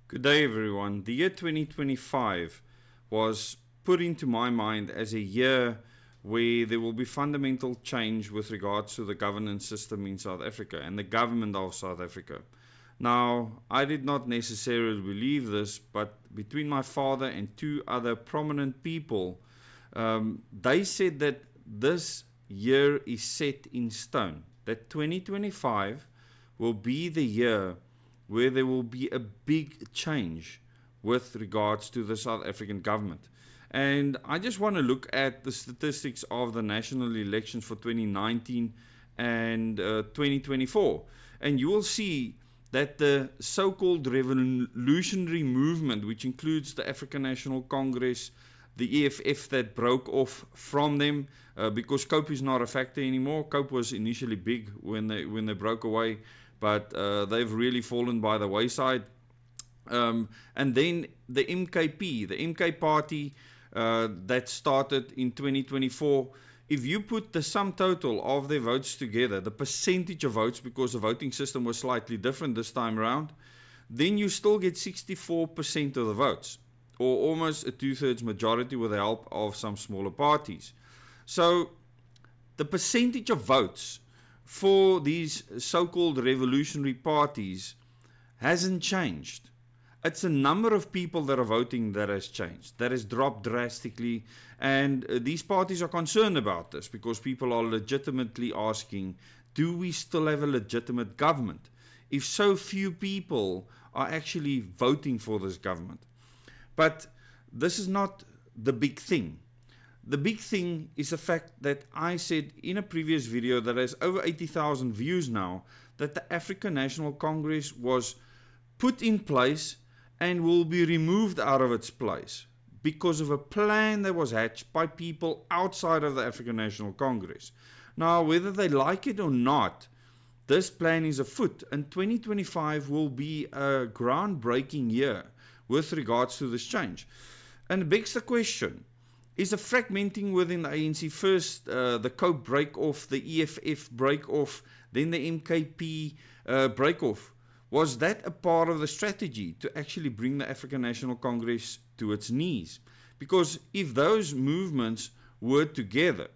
Good day, everyone. The year 2025 was put into my mind as a year where there will be fundamental change with regards to the governance system in South Africa and the government of South Africa. Now, I did not necessarily believe this, but between my father and two other prominent people, they said that this year is set in stone, that 2025 will be the year where there will be a big change with regards to the South African government. And I just want to look at the statistics of the national elections for 2019 and 2024. And you will see that the so-called revolutionary movement, which includes the African National Congress, the EFF that broke off from them, because COPE is not a factor anymore. COPE was initially big when they broke away, but they've really fallen by the wayside. And then the MKP, the MK party that started in 2024, if you put the sum total of their votes together, the percentage of votes, because the voting system was slightly different this time around, then you still get 64% of the votes, or almost a two-thirds majority with the help of some smaller parties. So the percentage of votes for these so-called revolutionary parties hasn't changed. It's a number of people that are voting that has changed, that has dropped drastically, and these parties are concerned about this because people are legitimately asking, do we still have a legitimate government if so few people are actually voting for this government? But this is not the big thing. The big thing is the fact that I said in a previous video that has over 80,000 views now, that the African National Congress was put in place and will be removed out of its place because of a plan that was hatched by people outside of the African National Congress. Now, whether they like it or not, this plan is afoot, and 2025 will be a groundbreaking year with regards to this change. And it begs the question, is the fragmenting within the ANC first, the COPE break-off, the EFF break-off, then the MKP break-off, was that a part of the strategy to actually bring the African National Congress to its knees? Because if those movements were together,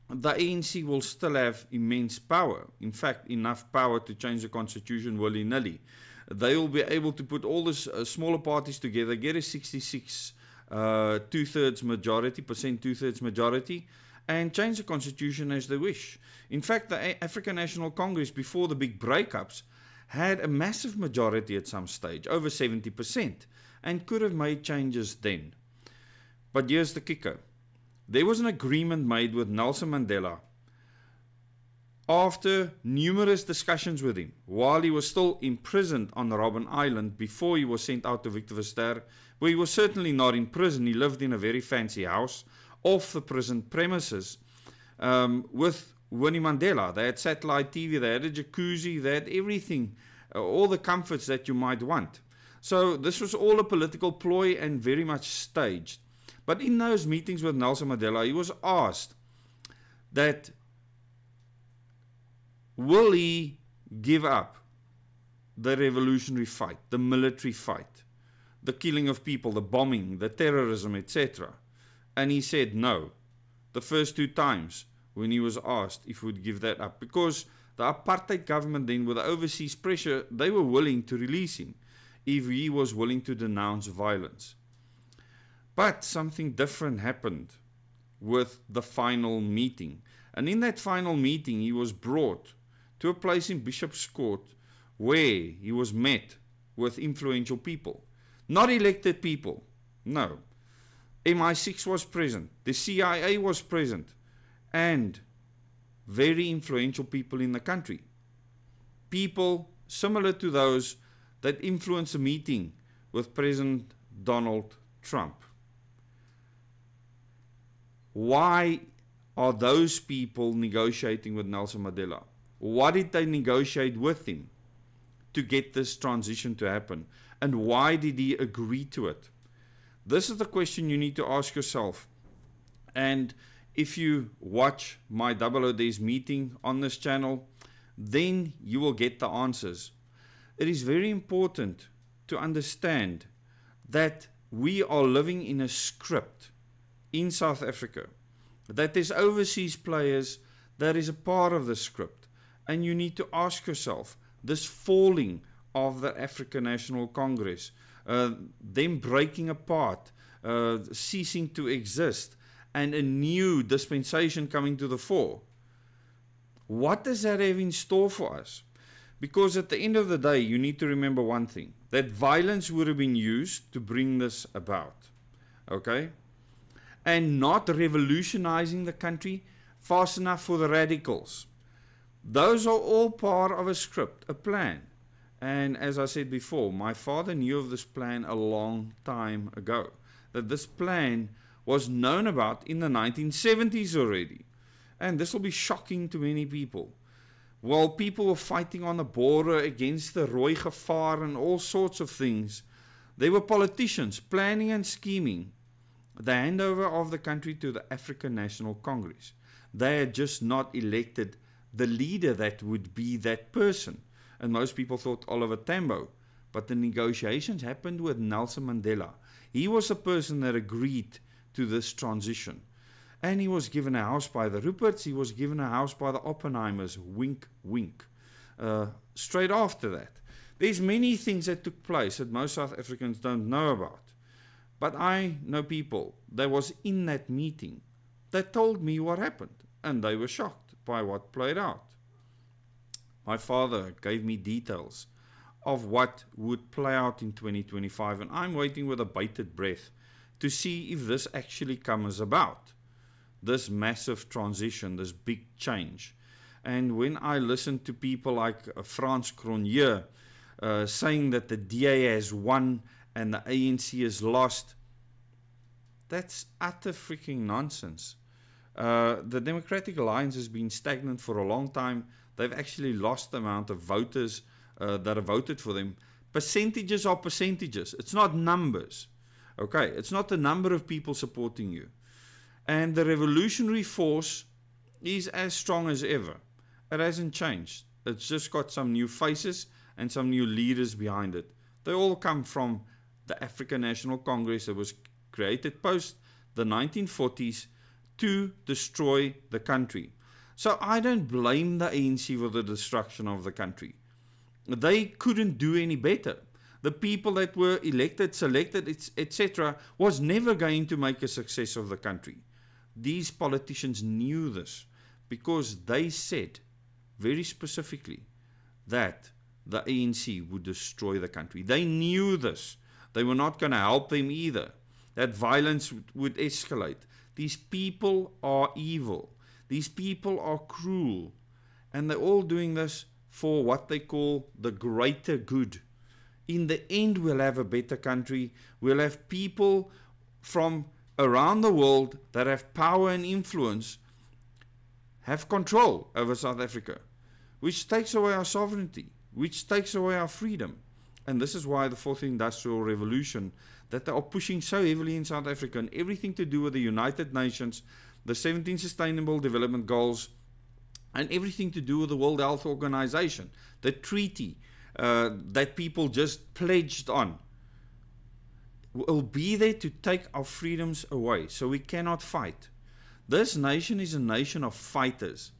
the ANC will still have immense power. In fact, enough power to change the constitution willy-nilly. They will be able to put all the smaller parties together, get a 66 two-thirds majority, and change the constitution as they wish. In fact, the African National Congress, before the big breakups, had a massive majority at some stage, over 70%, and could have made changes then. But here's the kicker. There was an agreement made with Nelson Mandela after numerous discussions with him, while he was still imprisoned on Robben Island before he was sent out to Victor Verster, where he was certainly not in prison. He lived in a very fancy house off the prison premises with Winnie Mandela. They had satellite TV, they had a jacuzzi, they had everything, all the comforts that you might want. So this was all a political ploy and very much staged. But in those meetings with Nelson Mandela, he was asked that will he give up the revolutionary fight, the military fight, the killing of people, the bombing, the terrorism, etc. And he said no, the first two times when he was asked if he would give that up, because the apartheid government then, with the overseas pressure, they were willing to release him if he was willing to denounce violence. But something different happened with the final meeting. And in that final meeting, he was brought to a place in Bishop's Court where he was met with influential people. Not elected people, no. MI6 was present, the CIA was present, and very influential people in the country. People similar to those that influenced the meeting with President Donald Trump. Why are those people negotiating with Nelson Mandela? What did they negotiate with him to get this transition to happen? And why did he agree to it? This is the question you need to ask yourself. And if you watch my Double O Days meeting on this channel, then you will get the answers. It is very important to understand that we are living in a script in South Africa, that there's overseas players that is a part of the script, and you need to ask yourself, this falling of the African National Congress, them breaking apart, ceasing to exist, and a new dispensation coming to the fore, what does that have in store for us? Because at the end of the day, you need to remember one thing, that violence would have been used to bring this about, okay? And not revolutionizing the country fast enough for the radicals. Those are all part of a script, a plan. And as I said before, my father knew of this plan a long time ago. That this plan was known about in the 1970s already. And this will be shocking to many people. While people were fighting on the border against the Rooi Gevaar and all sorts of things, there were politicians planning and scheming the handover of the country to the African National Congress. They had just not elected the leader that would be that person. And most people thought Oliver Tambo. But the negotiations happened with Nelson Mandela. He was the person that agreed to this transition. And he was given a house by the Ruperts. He was given a house by the Oppenheimers. Wink, wink. Straight after that. There's many things that took place that most South Africans don't know about. But I know people that was in that meeting that told me what happened. And they were shocked by what played out. My father gave me details of what would play out in 2025. And I'm waiting with a bated breath to see if this actually comes about. This massive transition, this big change. And when I listen to people like Frans Cronje saying that the DA has won and the ANC has lost, that's utter freaking nonsense. The Democratic Alliance has been stagnant for a long time. They've actually lost the amount of voters that have voted for them. Percentages are percentages. It's not numbers. Okay, it's not the number of people supporting you. And the revolutionary force is as strong as ever. It hasn't changed. It's just got some new faces and some new leaders behind it. They all come from the African National Congress that was created post the 1940s to destroy the country. So I don't blame the ANC for the destruction of the country. They couldn't do any better. The people that were elected, selected, etc. was never going to make a success of the country. These politicians knew this because they said very specifically that the ANC would destroy the country. They knew this. They were not going to help them either. That violence would escalate. These people are evil. These people are cruel. And they're all doing this for what they call the greater good. In the end, we'll have a better country. We'll have people from around the world that have power and influence have control over South Africa, which takes away our sovereignty, which takes away our freedom. And this is why the Fourth Industrial Revolution that they are pushing so heavily in South Africa, and everything to do with the United Nations, the 17 Sustainable Development Goals, and everything to do with the World Health Organization, the treaty that people just pledged on, will be there to take our freedoms away, so we cannot fight. This nation is a nation of fighters,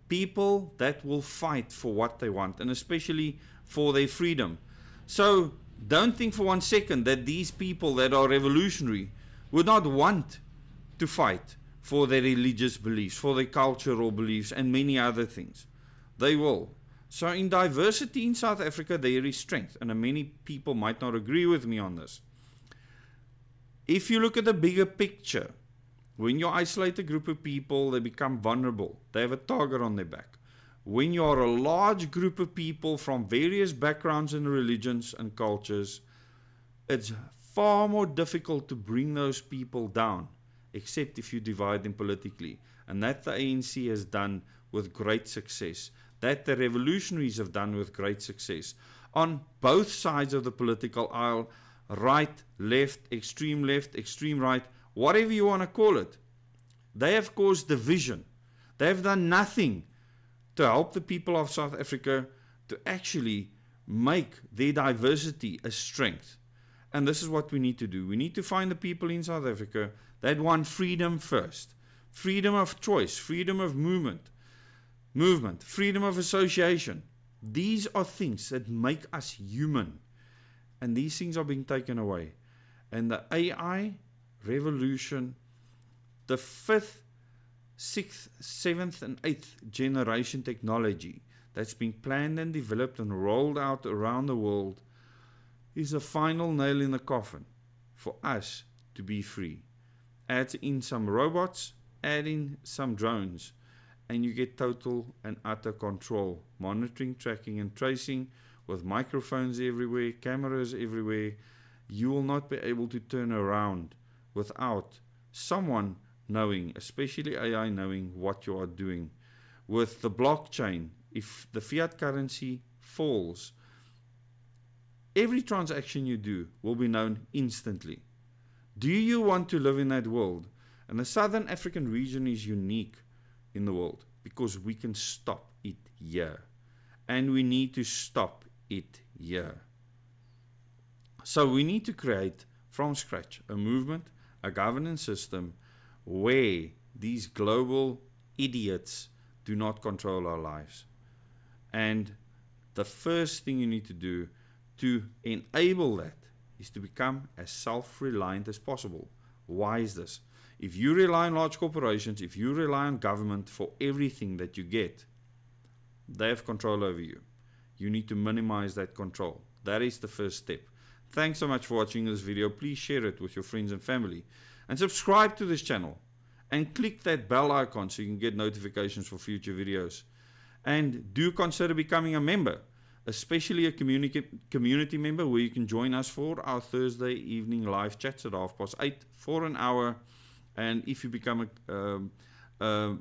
people that will fight for what they want, and especially for their freedom. So don't think for 1 second that these people that are revolutionary would not want to fight for their religious beliefs, for their cultural beliefs, and many other things. They will. So in diversity in South Africa, there is strength, and many people might not agree with me on this. If you look at the bigger picture, when you isolate a group of people, they become vulnerable. They have a target on their back. When you are a large group of people from various backgrounds and religions and cultures, it's far more difficult to bring those people down, except if you divide them politically. And that the ANC has done with great success. That the revolutionaries have done with great success. On both sides of the political aisle, right, left, extreme right, whatever you want to call it, they have caused division. They have done nothing to help the people of South Africa to actually make their diversity a strength. And this is what we need to do. We need to find the people in South Africa that want freedom first. Freedom of choice, freedom of movement, freedom of association. These are things that make us human. And these things are being taken away. And the AI revolution, the 5th, 6th, 7th, and 8th generation technology that's been planned and developed and rolled out around the world, is a final nail in the coffin for us to be free. Add in some robots, add in some drones, and you get total and utter control. Monitoring, tracking, and tracing with microphones everywhere, cameras everywhere. You will not be able to turn around without someone knowing, especially AI, knowing what you are doing. With the blockchain, if the fiat currency falls, every transaction you do will be known instantly. Do you want to live in that world? And the Southern African region is unique in the world because we can stop it here. And we need to stop it here. So we need to create from scratch a movement, a governance system where these global idiots do not control our lives. And the first thing you need to do to enable that is to become as self-reliant as possible. Why is this? If you rely on large corporations, if you rely on government for everything that you get, they have control over you. You need to minimize that control. That is the first step. Thanks so much for watching this video. Please share it with your friends and family. And subscribe to this channel. And click that bell icon so you can get notifications for future videos. And do consider becoming a member, especially a community member, where you can join us for our Thursday evening live chats at 8:30 for an hour. And if you become a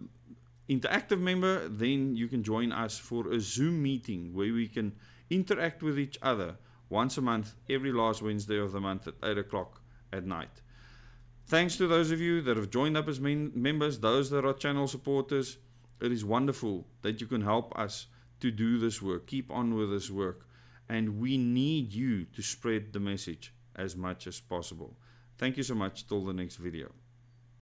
interactive member, then you can join us for a Zoom meeting where we can interact with each other once a month, every last Wednesday of the month at 8 o'clock at night. Thanks to those of you that have joined up as members, those that are channel supporters. It is wonderful that you can help us to do this work. Keep on with this work. And we need you to spread the message as much as possible. Thank you so much. Till the next video.